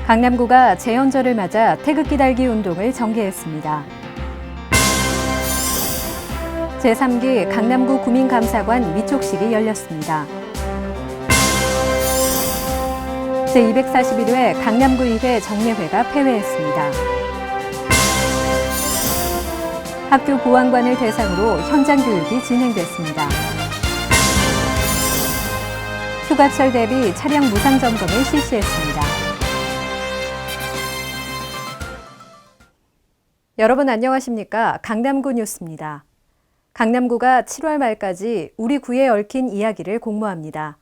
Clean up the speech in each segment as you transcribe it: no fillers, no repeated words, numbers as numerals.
강남구가 제헌절을 맞아 태극기 달기 운동을 전개했습니다. 제3기 강남구 구민감사관 위촉식이 열렸습니다. 제241회 강남구의회 정례회가 폐회했습니다. 학교 보안관을 대상으로 현장 교육이 진행됐습니다. 휴가철 대비 차량 무상 점검을 실시했습니다. 여러분 안녕하십니까? 강남구 뉴스입니다. 강남구가 7월 말까지 우리 구에 얽힌 이야기를 공모합니다.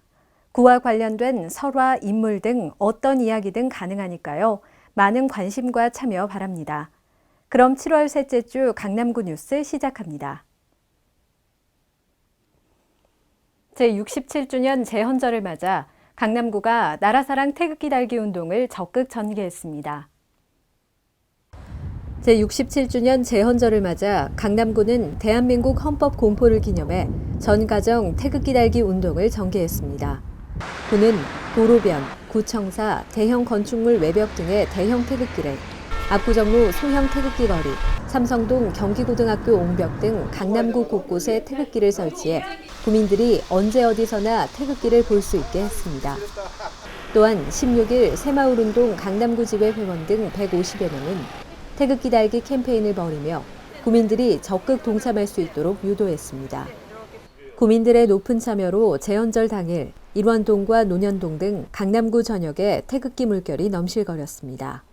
구와 관련된 설화, 인물 등 어떤 이야기든 가능하니까요. 많은 관심과 참여 바랍니다. 그럼 7월 셋째 주 강남구 뉴스 시작합니다. 제67주년 제헌절을 맞아 강남구가 나라사랑 태극기 달기 운동을 적극 전개했습니다. 제67주년 제헌절을 맞아 강남구는 대한민국 헌법 공포를 기념해 전 가정 태극기 달기 운동을 전개했습니다. 구는 도로변, 구청사, 대형 건축물 외벽 등의 대형 태극기를, 압구정로 소형 태극기 거리, 삼성동 경기고등학교 옹벽 등 강남구 곳곳에 태극기를 설치해 구민들이 언제 어디서나 태극기를 볼 수 있게 했습니다. 또한 16일 새마을운동 강남구 지회 회원 등 150여 명은 태극기 달기 캠페인을 벌이며 구민들이 적극 동참할 수 있도록 유도했습니다. 구민들의 높은 참여로 제헌절 당일 일원동과 논현동 등 강남구 전역에 태극기 물결이 넘실거렸습니다.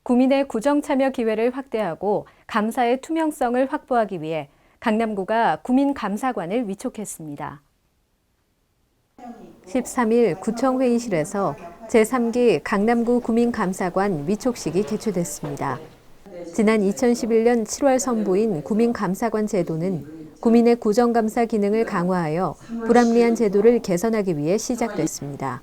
구민의 구정 참여 기회를 확대하고 감사의 투명성을 확보하기 위해 강남구가 구민감사관을 위촉했습니다. 13일 구청회의실에서 제3기 강남구 구민감사관 위촉식이 개최됐습니다. 지난 2011년 7월 선보인 구민감사관 제도는 구민의 구정감사 기능을 강화하여 불합리한 제도를 개선하기 위해 시작됐습니다.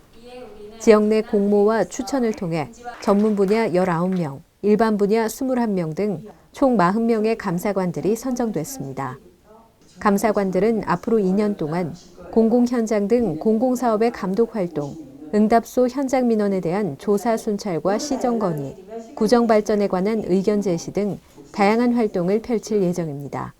지역 내 공모와 추천을 통해 전문 분야 19명, 일반 분야 21명 등 총 40명의 감사관들이 선정됐습니다. 감사관들은 앞으로 2년 동안 공공현장 등 공공사업의 감독 활동, 응답소 현장 민원에 대한 조사 순찰과 시정 건의, 구정 발전에 관한 의견 제시 등 다양한 활동을 펼칠 예정입니다.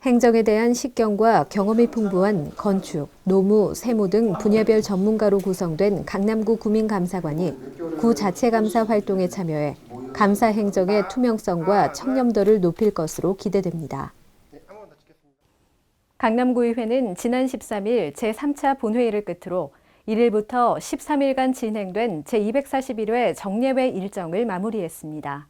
행정에 대한 식견과 경험이 풍부한 건축, 노무, 세무 등 분야별 전문가로 구성된 강남구 구민감사관이 구 자체 감사 활동에 참여해 감사 행정의 투명성과 청렴도를 높일 것으로 기대됩니다. 강남구의회는 지난 13일 제3차 본회의를 끝으로 1일부터 13일간 진행된 제241회 정례회 일정을 마무리했습니다.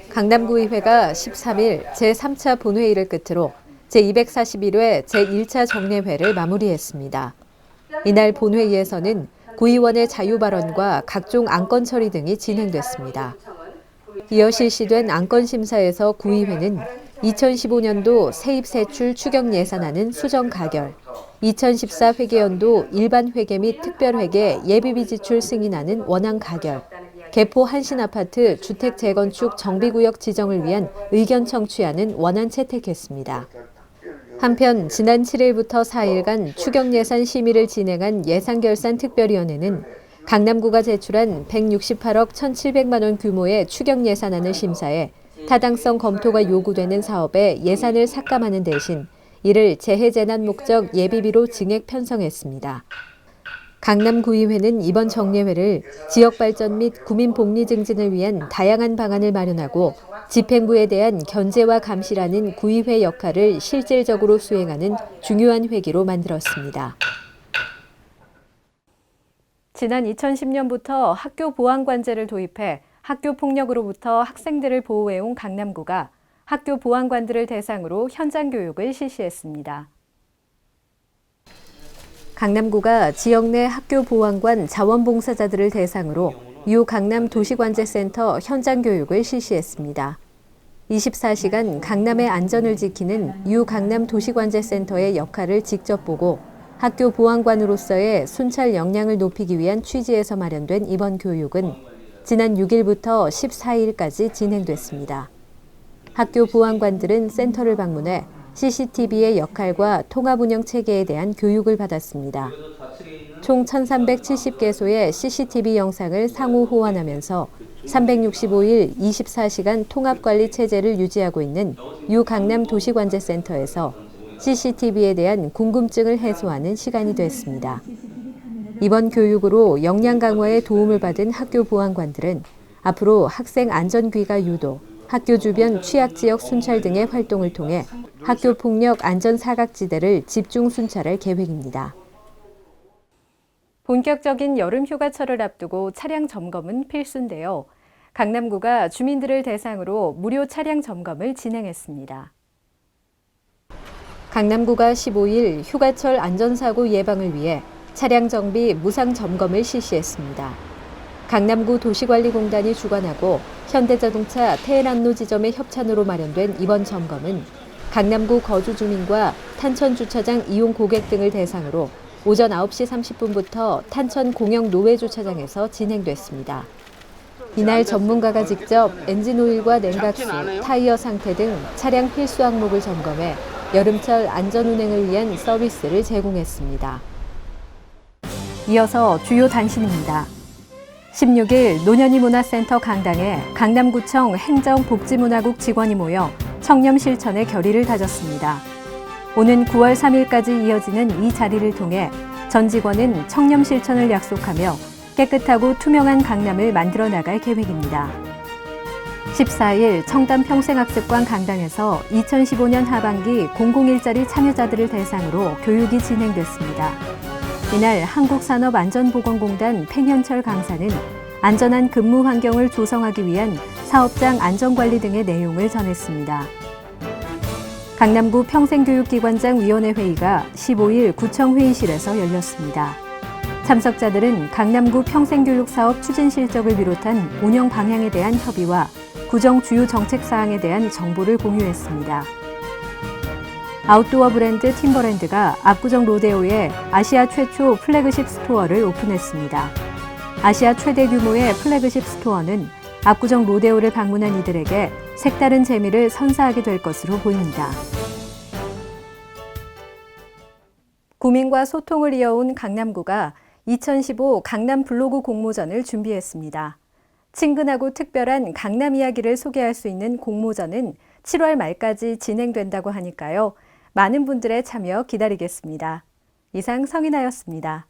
강남구의회가 13일 제3차 본회의를 끝으로 제241회 제1차 정례회를 마무리했습니다. 이날 본회의에서는 구의원의 자유발언과 각종 안건 처리 등이 진행됐습니다. 이어 실시된 안건 심사에서 구의회는 2015년도 세입세출 추경 예산안은 수정 가결, 2014 회계연도 일반 회계 및 특별회계 예비비 지출 승인안은 원안 가결, 개포 한신아파트 주택 재건축 정비구역 지정을 위한 의견 청취안은 원안 채택했습니다. 한편 지난 7일부터 4일간 추경예산 심의를 진행한 예산결산특별위원회는 강남구가 제출한 168억 1,700만 원 규모의 추경예산안을 심사해 타당성 검토가 요구되는 사업에 예산을 삭감하는 대신 이를 재해재난 목적 예비비로 증액 편성했습니다. 강남구의회는 이번 정례회를 지역발전 및 구민복리 증진을 위한 다양한 방안을 마련하고 집행부에 대한 견제와 감시라는 구의회 역할을 실질적으로 수행하는 중요한 회기로 만들었습니다. 지난 2010년부터 학교 보안관제를 도입해 학교 폭력으로부터 학생들을 보호해온 강남구가 학교 보안관들을 대상으로 현장 교육을 실시했습니다. 강남구가 지역 내 학교 보안관 자원봉사자들을 대상으로 유 강남 도시관제센터 현장 교육을 실시했습니다. 24시간 강남의 안전을 지키는 유 강남 도시관제센터의 역할을 직접 보고 학교 보안관으로서의 순찰 역량을 높이기 위한 취지에서 마련된 이번 교육은 지난 6일부터 14일까지 진행됐습니다. 학교 보안관들은 센터를 방문해 CCTV의 역할과 통합 운영 체계에 대한 교육을 받았습니다. 총 1,370개소의 CCTV 영상을 상호 호환하면서 365일 24시간 통합관리 체제를 유지하고 있는 유강남 도시관제센터에서 CCTV에 대한 궁금증을 해소하는 시간이 됐습니다. 이번 교육으로 역량 강화에 도움을 받은 학교 보안관들은 앞으로 학생 안전귀가 유도, 학교 주변 취약지역 순찰 등의 활동을 통해 학교 폭력 안전 사각지대를 집중 순찰할 계획입니다. 본격적인 여름 휴가철을 앞두고 차량 점검은 필수인데요. 강남구가 주민들을 대상으로 무료 차량 점검을 진행했습니다. 강남구가 15일 휴가철 안전사고 예방을 위해 차량 정비 무상 점검을 실시했습니다. 강남구 도시관리공단이 주관하고 현대자동차 테헤란로 지점의 협찬으로 마련된 이번 점검은 강남구 거주 주민과 탄천주차장 이용 고객 등을 대상으로 오전 9시 30분부터 탄천 공영 노외주차장에서 진행됐습니다. 이날 전문가가 직접 엔진오일과 냉각수, 타이어 상태 등 차량 필수 항목을 점검해 여름철 안전운행을 위한 서비스를 제공했습니다. 이어서 주요 단신입니다. 16일 노년이문화센터 강당에 강남구청 행정복지문화국 직원이 모여 청렴 실천의 결의를 다졌습니다. 오는 9월 3일까지 이어지는 이 자리를 통해 전 직원은 청렴 실천을 약속하며 깨끗하고 투명한 강남을 만들어 나갈 계획입니다. 14일 청담 평생학습관 강당에서 2015년 하반기 공공일자리 참여자들을 대상으로 교육이 진행됐습니다. 이날 한국산업안전보건공단 팽현철 강사는 안전한 근무 환경을 조성하기 위한 사업장 안전관리 등의 내용을 전했습니다. 강남구 평생교육기관장 위원회 회의가 15일 구청 회의실에서 열렸습니다. 참석자들은 강남구 평생교육사업 추진 실적을 비롯한 운영 방향에 대한 협의와 구정 주요 정책 사항에 대한 정보를 공유했습니다. 아웃도어 브랜드 팀버랜드가 압구정 로데오에 아시아 최초 플래그십 스토어를 오픈했습니다. 아시아 최대 규모의 플래그십 스토어는 압구정 로데오를 방문한 이들에게 색다른 재미를 선사하게 될 것으로 보입니다. 구민과 소통을 이어온 강남구가 2015 강남 블로그 공모전을 준비했습니다. 친근하고 특별한 강남 이야기를 소개할 수 있는 공모전은 7월 말까지 진행된다고 하니까요. 많은 분들의 참여 기다리겠습니다. 이상 성인아였습니다.